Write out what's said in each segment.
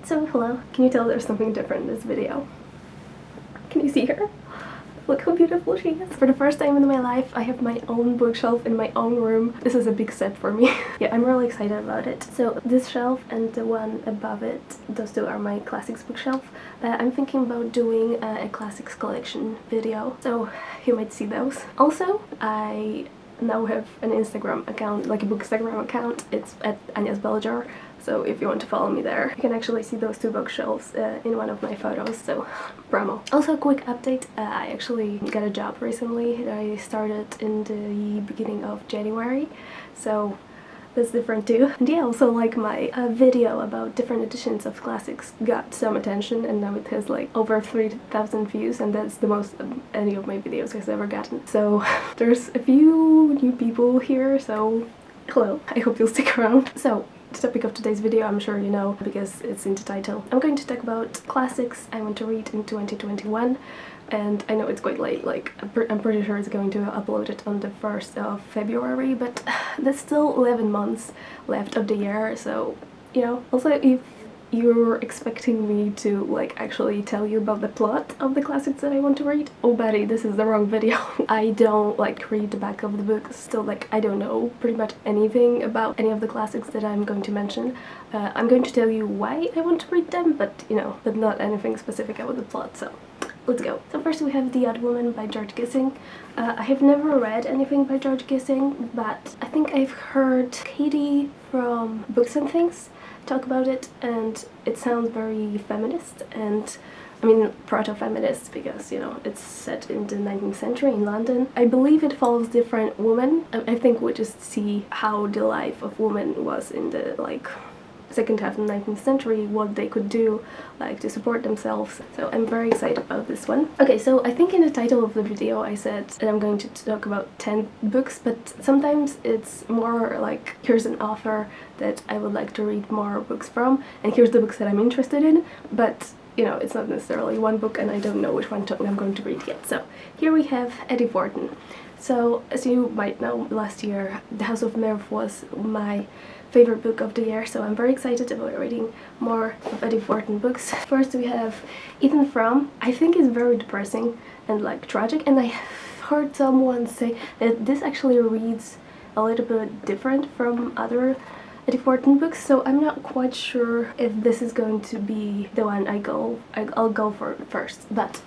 So hello, can you tell there's something different in this video? Can you see her? Look how beautiful she is. For the first time in my life, I have my own bookshelf in my own room. This is a big step for me. Yeah, I'm really excited about it. So this shelf and the one above it, those two are my classics bookshelf. I'm thinking about doing a classics collection video, so you might see those. Also, I now have an Instagram account, like a bookstagram account. It's at aniasbelljar. So if you want to follow me there, you can actually see those two bookshelves in one of my photos, so promo. Also a quick update, I actually got a job recently. I started in the beginning of January, so that's different too. And yeah, also like my video about different editions of classics got some attention, and now it has like over 3,000 views, and that's the most any of my videos has ever gotten. So there's a few new people here, so hello, I hope you'll stick around. So the topic of today's video, I'm sure you know because it's in the title. I'm going to talk about classics I want to read in 2021, and I know it's quite late, like I'm pretty sure it's going to upload it on the 1st of February, but there's still 11 months left of the year, so you know. Also, if you're expecting me to like actually tell you about the plot of the classics that I want to read, oh buddy, this is the wrong video. I don't like read the back of the book, still like I don't know pretty much anything about any of the classics that I'm going to mention. I'm going to tell you why I want to read them, but you know, but not anything specific about the plot, so let's go. So first we have The Odd Woman by George Gissing. I have never read anything by George Gissing, but I think I've heard Katie from Books and Things talk about it, and it sounds very feminist, and I mean proto-feminist because, you know, it's set in the 19th century in London. I believe it follows different women. I think we just see how the life of women was in the like second half of the 19th century, what they could do like to support themselves. So I'm very excited about this one. Okay, so I think in the title of the video I said that I'm going to talk about 10 books, but sometimes it's more like here's an author that I would like to read more books from, and here's the books that I'm interested in, but you know, it's not necessarily one book and I don't know which one I'm going to read yet. So here we have Edith Wharton. So as you might know, last year The House of Mirth was my favorite book of the year, so I'm very excited about reading more of Edith Wharton books. First we have Edith Frome. I think it's very depressing and like tragic, and I heard someone say that this actually reads a little bit different from other Edith Wharton books, so I'm not quite sure if this is going to be the one I'll go for first. But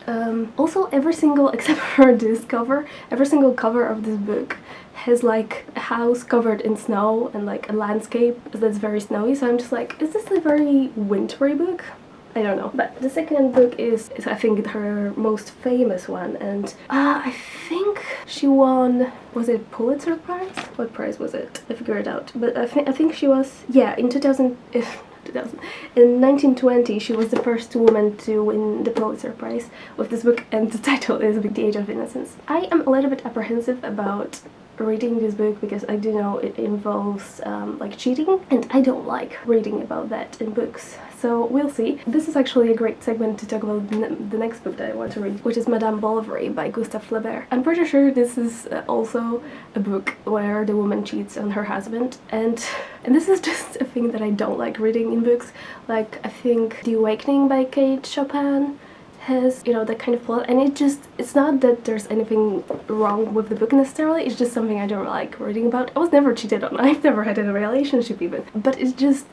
also every single, except for this cover, every single cover of this book has like a house covered in snow and like a landscape that's very snowy, so I'm just like, is this a very wintry book? I don't know. But the second book is I think her most famous one, and I think she won, was it Pulitzer Prize? What prize was it? I figured it out. But I think she was, yeah, in 2000, in 1920 she was the first woman to win the Pulitzer Prize with this book, and the title is The Age of Innocence. I am a little bit apprehensive about reading this book because I do know it involves like cheating, and I don't like reading about that in books, so we'll see. This is actually a great segment to talk about the next book that I want to read, which is Madame Bovary by Gustave Flaubert. I'm pretty sure this is also a book where the woman cheats on her husband, and this is just a thing that I don't like reading in books. Like, I think The Awakening by Kate Chopin has, you know, that kind of plot, and it's not that there's anything wrong with the book necessarily, it's just something I don't like reading about. I was never cheated on, I've never had a relationship even, but it's just,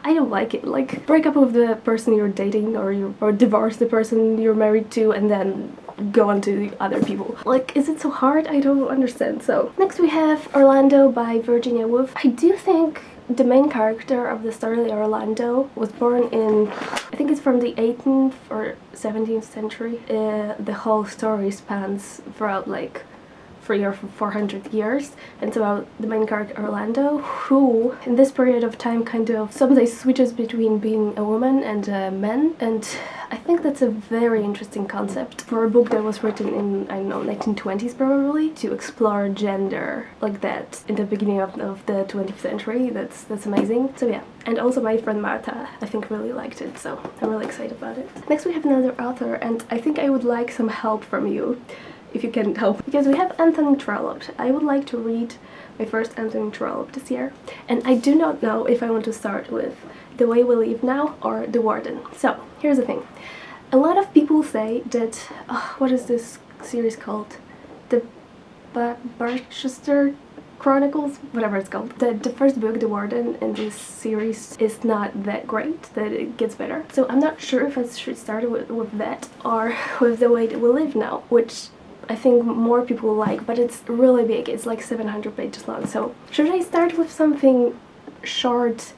I don't like it. Like, break up with the person you're dating, or divorce the person you're married to, and then go on to the other people. Like, is it so hard? I don't understand. So next we have Orlando by Virginia Woolf. I do think the main character of the story, Orlando, was born in, I think it's from the 18th or 17th century. The whole story spans throughout like 300 or 400 years, and it's about the main character Orlando, who in this period of time kind of sometimes switches between being a woman and a man, and I think that's a very interesting concept for a book that was written in, I don't know, 1920s probably, to explore gender like that in the beginning of the 20th century. That's amazing. So yeah, and also my friend Martha, I think, really liked it, so I'm really excited about it. Next we have another author, and I think I would like some help from you, if you can help, because we have Anthony Trollope. I would like to read my first Anthony Trollope this year, and I do not know if I want to start with The Way We Live Now or The Warden. So, here's the thing. A lot of people say that, what is this series called? The Barchester Chronicles, whatever it's called. The first book, The Warden, in this series is not that great, that it gets better. So I'm not sure if I should start with that or with The Way That We Live Now, which I think more people like, but it's really big. It's like 700 pages long. So should I start with something short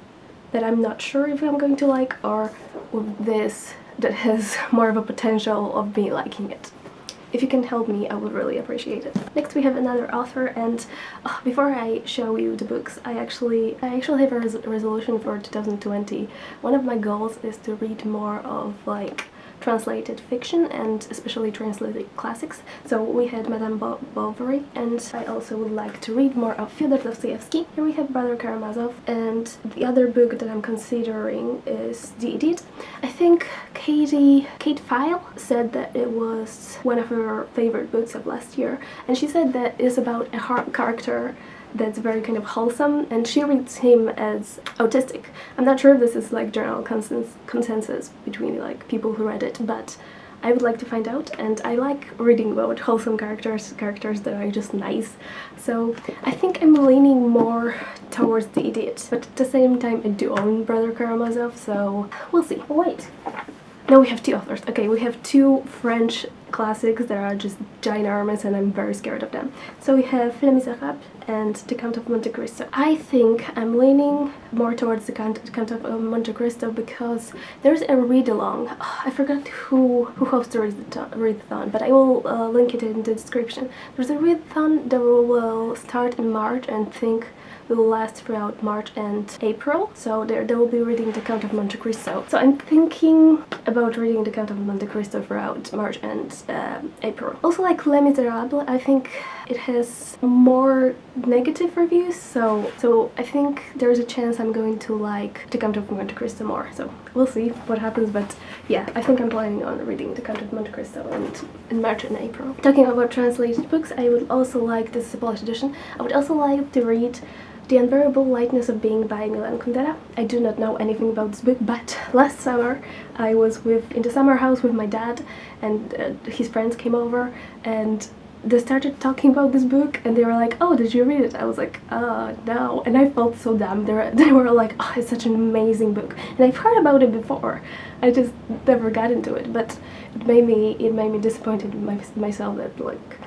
that I'm not sure if I'm going to like, or with this that has more of a potential of me liking it? If you can help me, I would really appreciate it. Next we have another author, and before I show you the books, I actually have a resolution for 2020. One of my goals is to read more of like translated fiction, and especially translated classics. So we had Madame Bovary, and I also would like to read more of Fyodor Dostoyevsky. Here we have Brother Karamazov, and the other book that I'm considering is The Idiot. I think Kate File said that it was one of her favorite books of last year, and she said that it's about a character that's very kind of wholesome, and she reads him as autistic. I'm not sure if this is like general consensus between like people who read it, but I would like to find out, and I like reading about wholesome characters that are just nice. So I think I'm leaning more towards The Idiot, but at the same time I do own Brother Karamazov, so we'll see. Oh, wait. No, we have two authors. Okay, we have two French classics that are just ginormous, and I'm very scared of them. So we have Les Miserables and The Count of Monte Cristo. I think I'm leaning more towards The Count of Monte Cristo because there's a read-along. I forgot who hosts the readathon, but I will link it in the description. There's a readathon that will start in March and think will last throughout March and April. So they will be reading The Count of Monte Cristo. So I'm thinking about reading The Count of Monte Cristo throughout March and April. Also, like Les Miserables, I think it has more negative reviews, so I think there's a chance I'm going to like The Count of Monte Cristo more. So we'll see what happens, but yeah, I think I'm planning on reading The Count of Monte Cristo in March and April. Talking about translated books, I would also like, this is a Polish edition, I would also like to read The Unbearable Lightness of Being by Milan Kundera. I do not know anything about this book, but last summer I was in the summer house with my dad, and his friends came over, and they started talking about this book, and they were like, "Oh, did you read it?" I was like, no, and I felt so dumb. They were like, "Oh, it's such an amazing book," and I've heard about it before. I just never got into it, but it made me disappointed in myself that like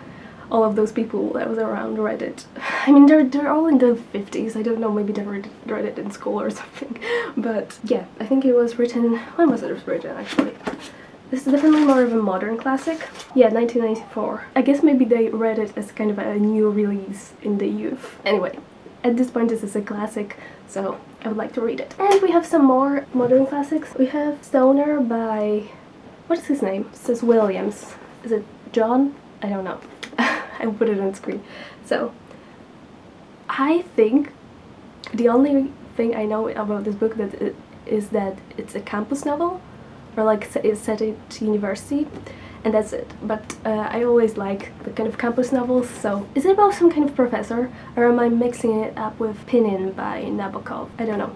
all of those people that was around read it. I mean, they're all in the 50s. I don't know, maybe they read it in school or something. But yeah, I think it was written, when was it written actually? This is definitely more of a modern classic. Yeah, 1994. I guess maybe they read it as kind of a new release in the youth. Anyway, at this point this is a classic, so I would like to read it. And we have some more modern classics. We have Stoner by, what is his name? It says Williams. Is it John? I don't know. I will put it on screen. So I think the only thing I know about this book is that it's a campus novel, or like it's set at university, and that's it. But I always like the kind of campus novels. So is it about some kind of professor, or am I mixing it up with Pinin by Nabokov? I don't know.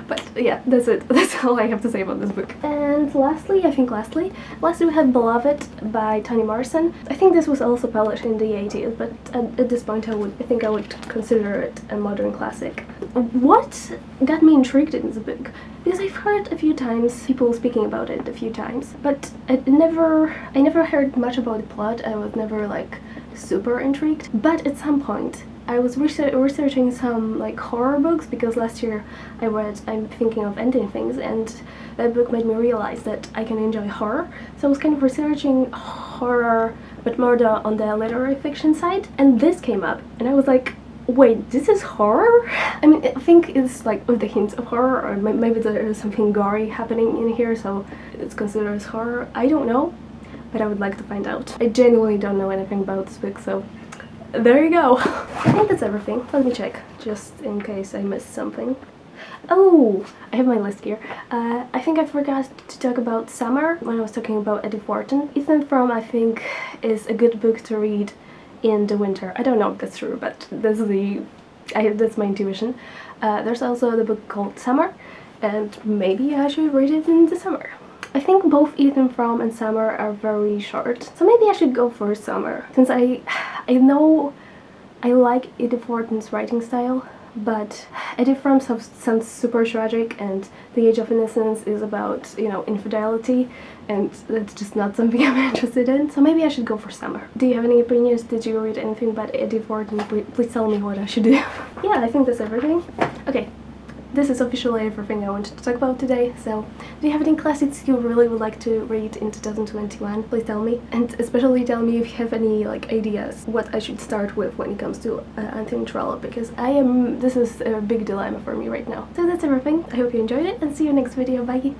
But yeah, that's it. That's all I have to say about this book. And lastly we have Beloved by Toni Morrison. I think this was also published in the 80s, but at this point I think I would consider it a modern classic. What got me intrigued in this book? Because I've heard a few times people speaking about it a few times, but I never heard much about the plot. I was never like super intrigued. But at some point I was researching some like horror books, because last year I read I'm Thinking of Ending Things, and that book made me realize that I can enjoy horror. So I was kind of researching horror, but more on the literary fiction side, and this came up, and I was like, wait, this is horror? I mean, I think it's like with the hints of horror, or maybe there is something gory happening in here, so it's considered as horror. I don't know, but I would like to find out. I genuinely don't know anything about this book, so there you go. I think that's everything. Let me check, just in case I missed something. Oh, I have my list here. I think I forgot to talk about Summer when I was talking about Edith Wharton. Frome, I think, is a good book to read in the winter. I don't know if that's true, but that's my intuition. There's also the book called Summer, and maybe I should read it in the summer. I think both Edith and Frome and Summer are very short, so maybe I should go for summer, since I know I like Edith Wharton's writing style, but Edith Frome sounds super tragic, and The Age of Innocence is about, you know, infidelity, and that's just not something I'm interested in, so maybe I should go for summer. Do you have any opinions? Did you read anything about Edith Wharton? Please tell me what I should do. Yeah, I think that's everything. Okay. This is officially everything I wanted to talk about today, so do you have any classics you really would like to read in 2021? Please tell me, and especially tell me if you have any like ideas what I should start with when it comes to Anthony Trollope, because this is a big dilemma for me right now. So that's everything. I hope you enjoyed it, and see you next video. Bye!